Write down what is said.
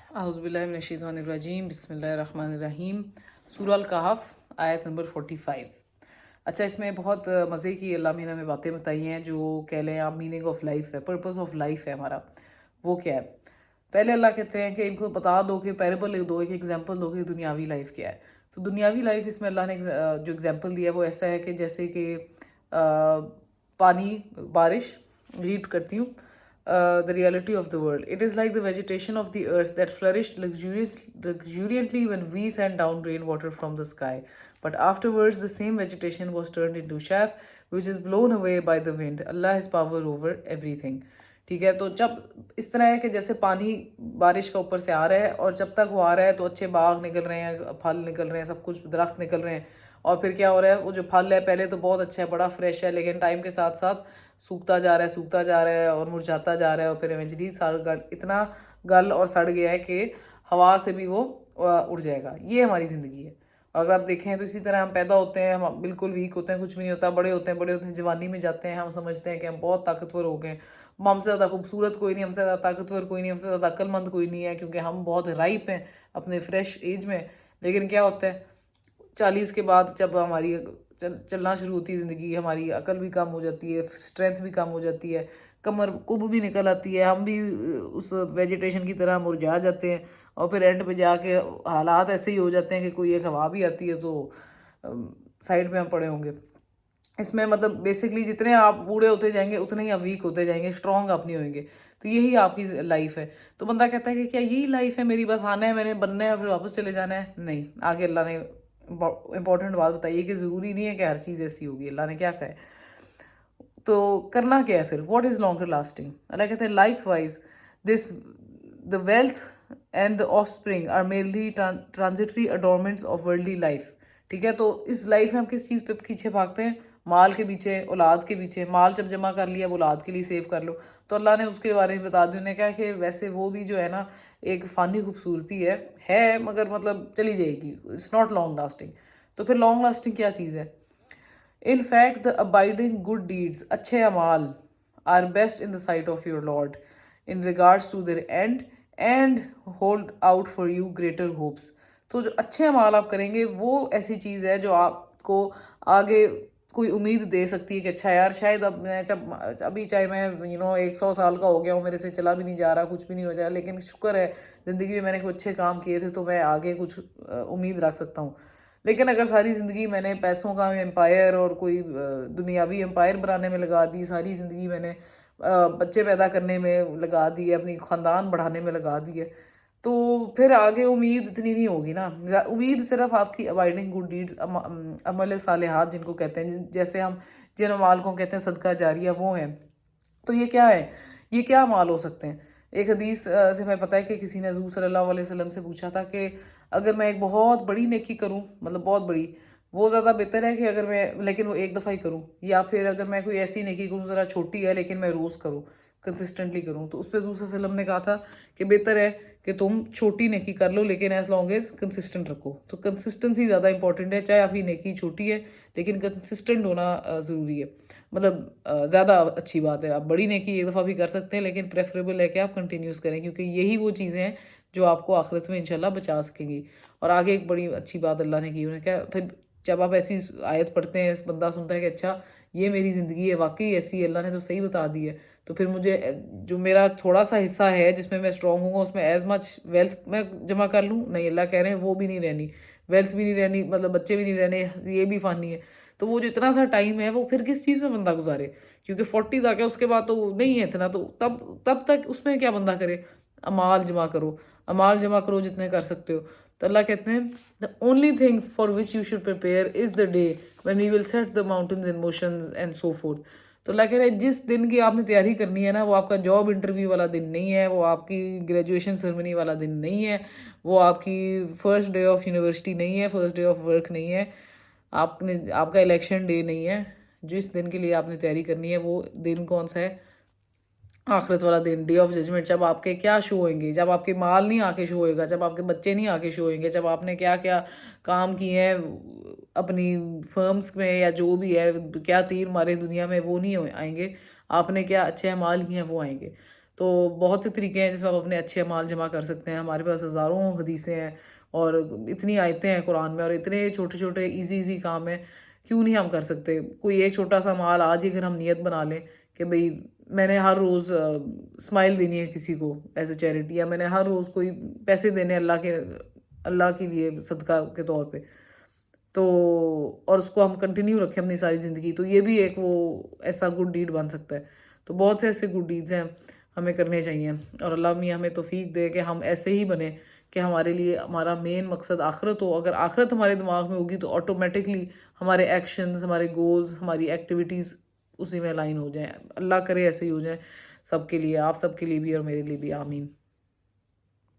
अऊज़ुबिल्लाहिमिनश्शैतानिर्रजीम बिस्मिल्लाहिर्रहमानिर्रहीम। सूरह अल-कहफ आयत नंबर 45। अच्छा, इसमें बहुत मज़े की अल्लाह ने हमें बातें बताई हैं जो कह लें आप मीनिंग ऑफ लाइफ है, पर्पस ऑफ लाइफ है हमारा। वो क्या है? पहले अल्लाह कहते हैं कि इनको बता दो कि पैरेबल दो, एक एग्जांपल दो कि दुनियावी लाइफ क्या है। तो दुनियावी लाइफ इसमें अल्लाह ने जो एग्जांपल दिया है वो ऐसा है कि जैसे कि पानी, बारिश, रीड करती हूँ। The reality of the world. It is like the vegetation of the earth that flourished luxuriantly when we sent down rainwater from the sky. But afterwards, the same vegetation was turned into chaff, which is blown away by the wind. Allah has power over everything. ठीक है, तो जब इस तरह है कि जैसे पानी बारिश का ऊपर से आ रहा है और जब तक वो आ रहा है तो अच्छे बाग निकल रहे हैं, फल निकल रहे हैं, सब कुछ दरख्त निकल रहे हैं। और फिर क्या हो रहा है, वो जो फल है पहले तो बहुत अच्छा है, बड़ा फ्रेश है, लेकिन टाइम के साथ साथ सूखता जा रहा है और मुरझाता जा रहा है और फिर इवेंचुअली इतना गल और सड़ गया है कि हवा से भी वो उड़ जाएगा। ये हमारी ज़िंदगी है। और अगर आप देखें तो इसी तरह हम पैदा होते हैं, हम बिल्कुल वीक होते हैं, कुछ भी नहीं होता, बड़े होते हैं, जवानी में जाते हैं, हम समझते हैं कि हम बहुत ताकतवर हो गए, हमसे ज़्यादा खूबसूरत कोई नहीं, हमसे ज़्यादा ताकतवर कोई नहीं, हमसे ज़्यादा अक्लमंद कोई नहीं है, क्योंकि हम बहुत राइप हैं अपने फ्रेश एज में। लेकिन क्या होता है, 40 के बाद जब हमारी चलना शुरू होती है ज़िंदगी, हमारी अकल भी कम हो जाती है, स्ट्रेंथ भी कम हो जाती है, कमर कुब भी निकल आती है, हम भी उस वेजिटेशन की तरह मुरझा जाते हैं और फिर एंड पे जाके हालात ऐसे ही हो जाते हैं कि कोई एक हवा भी आती है तो साइड में हम पड़े होंगे। इसमें मतलब बेसिकली जितने आप बूढ़े होते जाएंगे उतने ही आप वीक होते जाएंगे, स्ट्रॉन्ग आप नहीं होंगे। तो यही आपकी लाइफ है। तो बंदा कहता है कि क्या यही लाइफ है मेरी, बस आना है, मैंने बनना है, फिर वापस चले जाना है? नहीं, आगे अल्लाह ने इंपॉर्टेंट बात बताइए कि ज़रूरी नहीं है कि हर चीज़ ऐसी होगी। अल्लाह ने क्या कहा है, तो करना क्या है फिर? What is longer lasting? अल्लाह कहते हैं likewise this the wealth and the offspring are merely transitory adornments of worldly life. ठीक है, तो इस लाइफ में हम किस चीज़ पे पीछे भागते हैं? माल के पीछे, औलाद के पीछे। माल जब जमा कर लिया, औलाद के लिए सेव कर लो। तो अल्लाह ने उसके बारे में बता दिया, उन्हें कहा कि वैसे वो भी जो है ना एक फ़ानी खूबसूरती है मगर मतलब चली जाएगी, इट्स नॉट लॉन्ग लास्टिंग। तो फिर लॉन्ग लास्टिंग क्या चीज़ है? In fact, the abiding good deeds, अच्छे अमाल, are best in the sight of your Lord in regards to their end and hold out for you greater hopes. तो जो अच्छे अमाल आप करेंगे वो ऐसी चीज़ है जो आपको आगे कोई उम्मीद दे सकती है कि अच्छा यार, शायद अब मैं जब अभी चाहे मैं 100 साल का हो गया हूँ, मेरे से चला भी नहीं जा रहा, कुछ भी नहीं हो जा रहा, लेकिन शुक्र है ज़िंदगी में मैंने कुछ अच्छे काम किए थे तो मैं आगे कुछ उम्मीद रख सकता हूँ। लेकिन अगर सारी ज़िंदगी मैंने पैसों का एम्पायर और कोई दुनियावी एम्पायर बनाने में लगा दी, सारी ज़िंदगी मैंने बच्चे पैदा करने में लगा दी है, अपनी ख़ानदान बढ़ाने में लगा दी है, तो फिर आगे उम्मीद इतनी नहीं होगी ना। उम्मीद सिर्फ आपकी अबाइडिंग गुड डीड्स, अमल सालिहात जिनको कहते हैं, जैसे हम जिन अमाल को कहते हैं सदका जारिया, वो हैं। तो ये क्या है, ये क्या अमाल हो सकते हैं? एक हदीस से मैं पता है कि किसी ने हज़ूर सल्लल्लाहु अलैहि वसल्लम से पूछा था कि अगर मैं एक बहुत बड़ी नेकी करूं, मतलब बहुत बड़ी, वो ज़्यादा बेहतर है कि अगर मैं लेकिन वो एक दफ़ा ही करूं, या फिर अगर मैं कोई ऐसी नेकी करूं ज़रा छोटी है लेकिन मैं रोज़ करूं, कंसिस्टेंटली करूं? तो उस पर हज़ूर सल्लल्लाहु अलैहि वसल्लम ने कहा था कि बेहतर है कि तुम छोटी नेकी कर लो लेकिन एज लॉन्ग एज कंसिस्टेंट रखो। तो कंसिस्टेंसी ज़्यादा इंपॉर्टेंट है, चाहे आपकी नेकी छोटी है लेकिन कंसिस्टेंट होना ज़रूरी है। मतलब ज़्यादा अच्छी बात है। आप बड़ी नेकी एक दफ़ा भी कर सकते हैं लेकिन प्रेफरेबल है कि आप कंटिन्यूस करें, क्योंकि यही वो चीज़ें हैं जो आपको आखिरत में इंशाल्लाह बचा सकेंगी। और आगे एक बड़ी अच्छी बात अल्लाह ने की, उन्हें क्या, फिर जब आप ऐसी आयत पढ़ते हैं, बंदा सुनता है कि अच्छा ये मेरी ज़िंदगी है, वाकई ऐसी है, अल्लाह ने तो सही बता दी है, तो फिर मुझे जो मेरा थोड़ा सा हिस्सा है जिसमें मैं स्ट्रॉन्ग हूँ उसमें एज मच वेल्थ मैं जमा कर लूँ। नहीं, अल्लाह कह रहे हैं वो भी नहीं रहनी, वेल्थ भी नहीं रहनी, मतलब बच्चे भी नहीं रहने, ये भी फ़ानी है। तो वो जो इतना सा टाइम है वो फिर किस चीज़ में बंदा गुजारे, क्योंकि 40 तक है, उसके बाद तो नहीं है इतना, तो तब तक उसमें क्या बंदा करे? अमाल जमा करो, अमाल जमा करो जितने कर सकते हो। तो अल्लाह कहते हैं the only thing for which you should prepare is the day when we will set the mountains in motions and so forth. तो अल्लाह कह रहे हैं जिस दिन की आपने तैयारी करनी है ना, वो आपका जॉब इंटरव्यू वाला दिन नहीं है, वो आपकी ग्रेजुएशन सेरेमनी वाला दिन नहीं है, वो आपकी फर्स्ट डे ऑफ यूनिवर्सिटी नहीं है, फर्स्ट डे ऑफ वर्क नहीं है, आपका इलेक्शन डे नहीं है। जिस दिन के लिए आपने तैयारी करनी है वो दिन कौन सा है? आखिरत वाला दिन, डे ऑफ जजमेंट। जब आपके क्या शो होंगे, जब आपके माल नहीं आके शो होएगा, जब आपके बच्चे नहीं आके शो होंगे, जब आपने क्या क्या काम किए हैं अपनी फर्म्स में या जो भी है, क्या तीर मारे दुनिया में, वो नहीं आएंगे। आपने क्या अच्छे अमाल किए हैं वो आएंगे। تو بہت سے طریقے ہیں جس میں آپ اپنے اچھے اعمال جمع کر سکتے ہیں. ہمارے پاس ہزاروں حدیثیں ہیں اور اتنی آیتیں ہیں قرآن میں، اور اتنے چھوٹے چھوٹے ایزی کام ہیں، کیوں نہیں ہم کر سکتے؟ کوئی ایک چھوٹا سا مال آج ہی اگر ہم نیت بنا لیں کہ بھئی میں نے ہر روز اسمائل دینی ہے کسی کو ایز اے چیریٹی، یا میں نے ہر روز کوئی پیسے دینے اللہ کے لیے صدقہ کے طور پہ، تو اور اس کو ہم کنٹینیو رکھیں اپنی ساری زندگی، تو یہ بھی ایک وہ ایسا گڈ ڈیڈ بن سکتا ہے. تو بہت سے ایسے گڈ ڈیڈز ہیں ہمیں کرنے چاہیے، اور اللہ میاں ہمیں توفیق دے کہ ہم ایسے ہی بنیں کہ ہمارے لیے ہمارا مین مقصد آخرت ہو. اگر آخرت ہمارے دماغ میں ہوگی تو آٹومیٹکلی ہمارے ایکشنز، ہمارے گولز، ہماری ایکٹیویٹیز اسی میں الائن ہو جائیں. اللہ کرے ایسے ہی ہو جائیں سب کے لیے، آپ سب کے لیے بھی اور میرے لیے بھی. آمین.